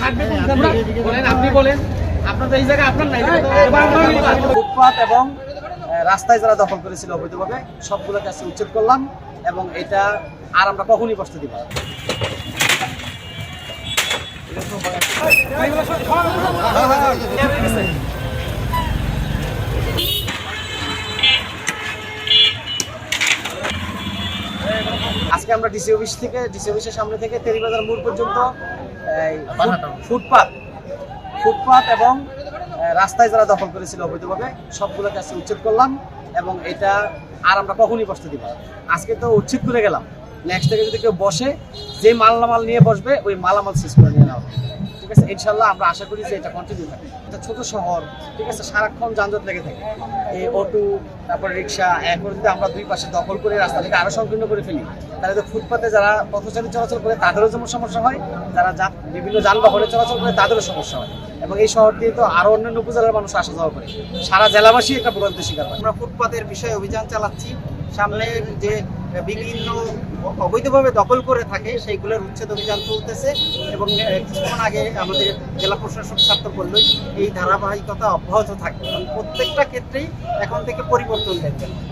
আপনি বলেন, আপনার তো এই জায়গা আপনার নাই। ফুটপাত এবং রাস্তায় যারা দখল করেছিল অবৈধভাবে সবগুলোকে আজকে উচ্ছেদ করলাম এবং এটা আর আমরা কখনই বসতে দিব না। আজকে আমরা ডিসি অফিসের সামনে থেকে তেরিবাজার মোড় পর্যন্ত ফুটপাত এবং রাস্তায় যারা দখল করেছিল অবৈধভাবে সবগুলোকে আজকে উচ্ছেদ করলাম এবং এটা আর আমরা কখনই বসতে দিব না। আজকে তো উচ্ছেদ করে গেলাম, নেক্সট থেকে যদি কেউ বসে যে মালামাল নিয়ে বসবে ওই মালামাল শেষ করে নিয়ে নেওয়া, ঠিক আছে? ইনশাল্লাহ আমরা আশা করি যে এটা কন্টিনিউ থাকে। এটা ছোট শহর, ঠিক আছে, সারাক্ষণ যানজট লেগে থাকে, এই অটো তারপর রিক্সা। এখন যদি আমরা দুই পাশে দখল করে রাস্তাটাকে আরো সংকীর্ণ করে ফেলি তাহলে তো ফুটপাতে যারা পথচারী চলাচল করে তাদেরও যেমন সমস্যা হয়, যারা বিভিন্ন যানবাহনে চলাচল করে তাদেরও সমস্যা হয় এবং এই শহর দিয়ে তো আরো অন্যান্য উপজেলার মানুষ আসা যাওয়া করে, সারা জেলাবাসী একটা ভোগান্তির শিকার হয়। আমরা ফুটপাতের বিষয়ে অভিযান চালাচ্ছি, সামনে যে বিভিন্ন অবৈধভাবে দখল করে থাকে সেইগুলোর উচ্ছেদ অভিযান চলতেছে এবং কিছুক্ষণ আগে আমাদের জেলা প্রশাসক স্বার্থ করলেই এই ধারাবাহিকতা অব্যাহত থাকবে এবং প্রত্যেকটা ক্ষেত্রেই এখন থেকে পরিবর্তন দেখবেন।